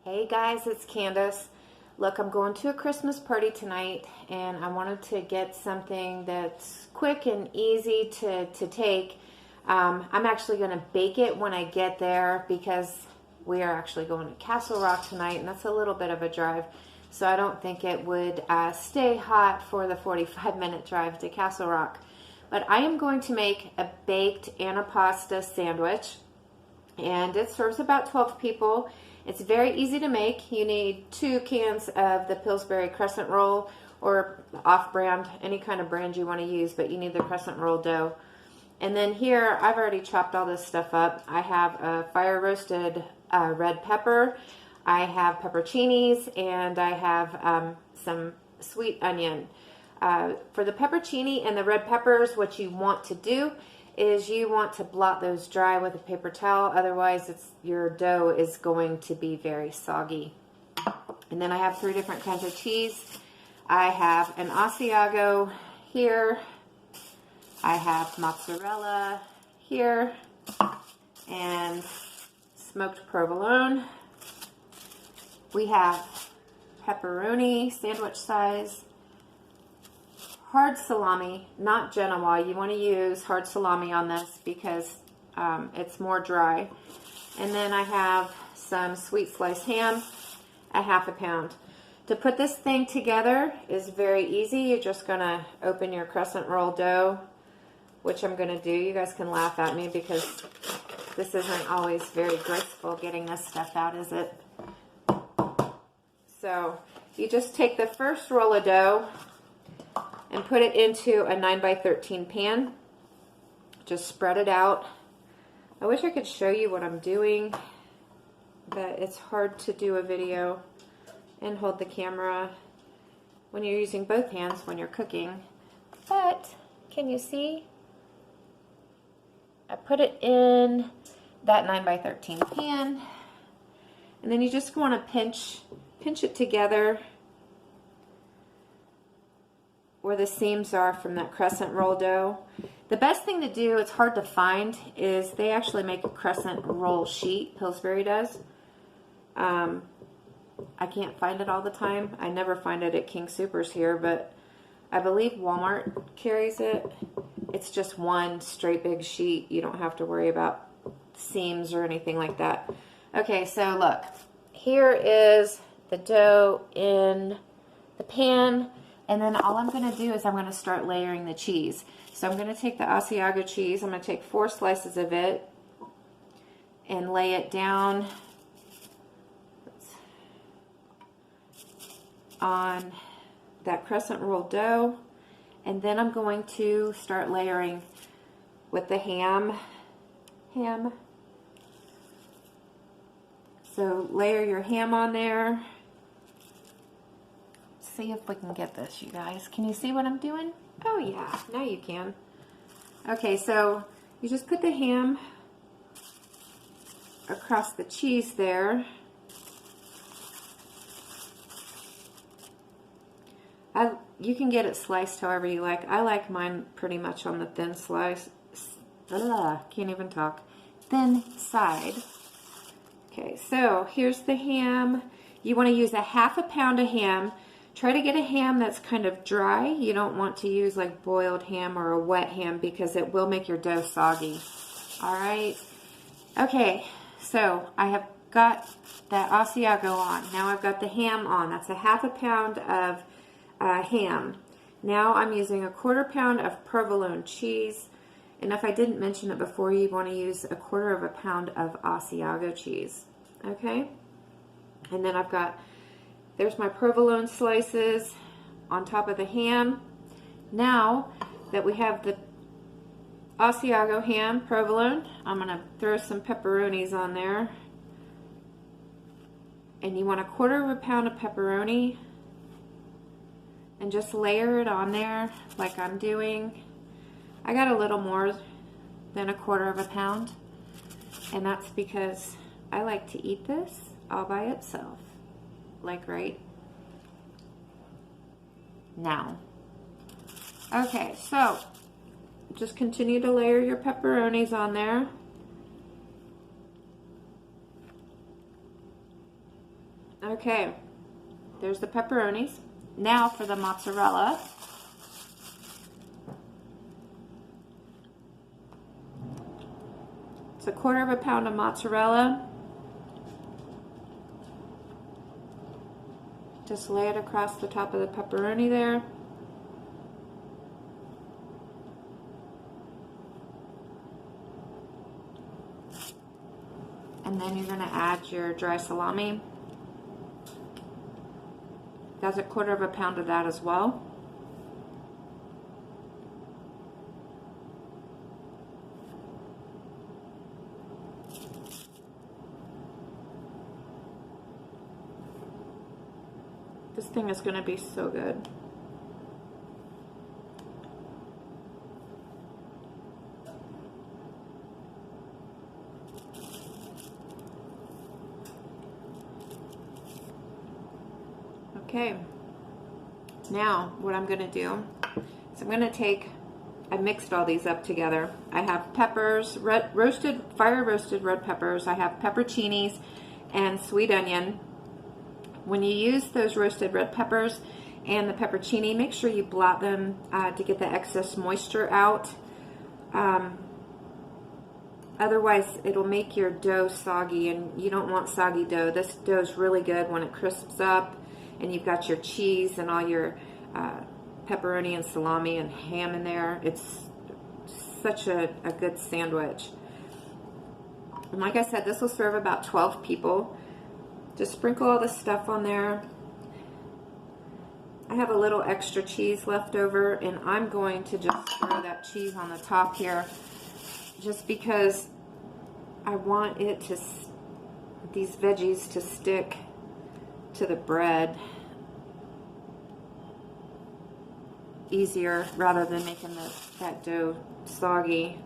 Hey guys, it's Candace. Look, I'm going to a Christmas party tonight and I wanted to get something that's quick and easy to take. I'm actually going to bake it when I get there because we are actually going to Castle Rock tonight and that's a little bit of a drive. So I don't think it would stay hot for the 45-minute drive to Castle Rock. But I am going to make a baked Antipasto sandwich and it serves about 12 people. It's very easy to make. You need 2 cans of the Pillsbury crescent roll or off-brand, any kind of brand you want to use, but you need the crescent roll dough. And then here, I've already chopped all this stuff up. I have a fire-roasted red pepper, I have pepperoncinis, and I have some sweet onion. For the pepperoncini and the red peppers, what you want to do is you want to blot those dry with a paper towel, otherwise your dough is going to be very soggy. And then I have 3 different kinds of cheese. I have an Asiago here, I have mozzarella here, and smoked provolone. We have pepperoni, sandwich size, hard salami, not Genoa. You want to use hard salami on this because it's more dry. And then I have some sweet sliced ham, a ½ pound. To put this thing together is very easy. You're just going to open your crescent roll dough, which I'm going to do. You guys can laugh at me because this isn't always very graceful getting this stuff out, is it? So you just take the first roll of dough and put it into a 9x13 pan. Just spread it out. I wish I could show you what I'm doing, but it's hard to do a video and hold the camera when you're using both hands when you're cooking. But can you see? I put it in that 9x13 pan, and then you just want to pinch it together where the seams are from that crescent roll dough. The best thing to do, it's hard to find, is they actually make a crescent roll sheet. Pillsbury does. I can't find it all the time. I never find it at King Soopers here, but I believe Walmart carries it. It's just one straight big sheet. You don't have to worry about seams or anything like that. Okay, so look. Here is the dough in the pan. And then all I'm going to do is I'm going to start layering the cheese. So I'm going to take the Asiago cheese. I'm going to take 4 slices of it and lay it down on that crescent roll dough. And then I'm going to start layering with the ham. So layer your ham on there. See if we can get this, you guys. Can you see what I'm doing? Oh yeah, now you can. Okay, so you just put the ham across the cheese there. You can get it sliced however you like. I like mine pretty much on the thin slice. Can't even talk. Thin side. Okay, so here's the ham. You want to use a ½ pound of ham. Try to get a ham that's kind of dry. You don't want to use like boiled ham or a wet ham because it will make your dough soggy. All right. Okay, so I have got that Asiago on. Now I've got the ham on. That's a ½ pound of ham. Now I'm using a ¼ pound of provolone cheese. And if I didn't mention it before, you want to use a ¼ pound of Asiago cheese. Okay? And then I've got, there's my provolone slices on top of the ham. Now that we have the Asiago ham, provolone, I'm going to throw some pepperonis on there. And you want a ¼ pound of pepperoni. And just layer it on there like I'm doing. I got a little more than a ¼ pound. And that's because I like to eat this all by itself. Like right now. Okay, so just continue to layer your pepperonis on there. Okay, there's the pepperonis. Now for the mozzarella. It's 1/4 pound of mozzarella. Just lay it across the top of the pepperoni there. And then you're going to add your dry salami. That's 1/4 pound of that as well. This thing is going to be so good. Okay, now what I'm going to do is I'm going to take, I mixed all these up together. I have peppers, fire roasted red peppers. I have pepperoncinis and sweet onion. When you use those roasted red peppers and the pepperoncini, make sure you blot them to get the excess moisture out. Otherwise, it'll make your dough soggy, and you don't want soggy dough. This dough is really good when it crisps up and you've got your cheese and all your pepperoni and salami and ham in there. It's such a good sandwich. And like I said, this will serve about 12 people. Just sprinkle all the stuff on there. I have a little extra cheese left over, and I'm going to just throw that cheese on the top here just because I want it to, these veggies to stick to the bread easier rather than making that dough soggy.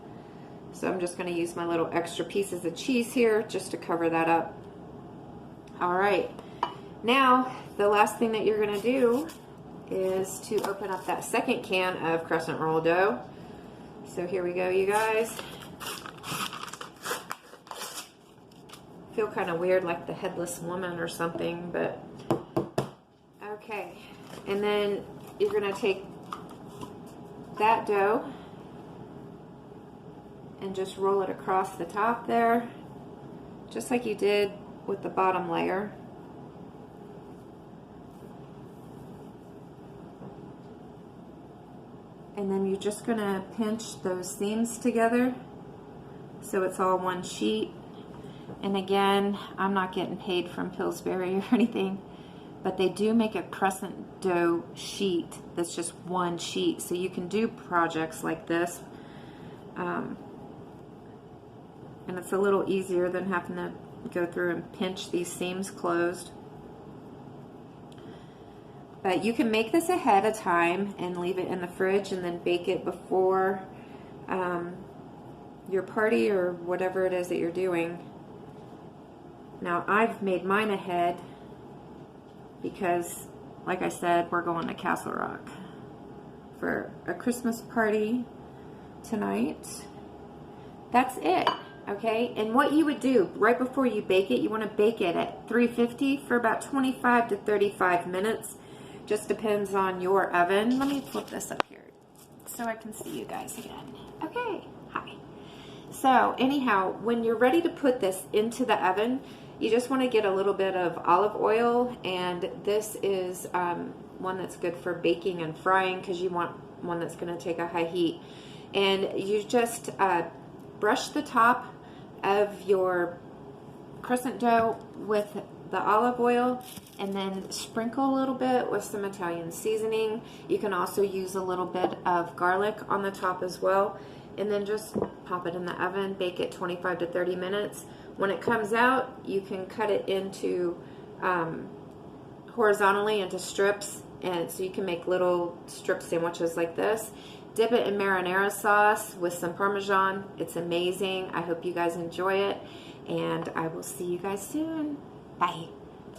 So I'm just going to use my little extra pieces of cheese here just to cover that up. All right, now the last thing that you're going to do is to open up that second can of crescent roll dough. So here we go, you guys. Feel kind of weird, like the headless woman or something, but okay. And then you're going to take that dough and just roll it across the top there, just like you did with the bottom layer. And then you're just going to pinch those seams together so it's all one sheet. And again, I'm not getting paid from Pillsbury or anything, but they do make a crescent dough sheet that's just one sheet, so you can do projects like this. And it's a little easier than having to go through and pinch these seams closed. But you can make this ahead of time and leave it in the fridge and then bake it before your party or whatever it is that you're doing. Now I've made mine ahead because, like I said, we're going to Castle Rock for a Christmas party tonight. That's it. Okay, and what you would do right before you bake it, you want to bake it at 350 for about 25 to 35 minutes. Just depends on your oven. Let me flip this up here so I can see you guys again. Okay, hi. So anyhow, when you're ready to put this into the oven, you just want to get a little bit of olive oil, and this is one that's good for baking and frying because you want one that's going to take a high heat. And you just brush the top of your crescent dough with the olive oil, and then sprinkle a little bit with some Italian seasoning. You can also use a little bit of garlic on the top as well, and then just pop it in the oven, bake it 25 to 30 minutes. When it comes out, you can cut it into horizontally into strips, and so you can make little strip sandwiches like this. Dip it in marinara sauce with some Parmesan. It's amazing. I hope you guys enjoy it, and I will see you guys soon. Bye.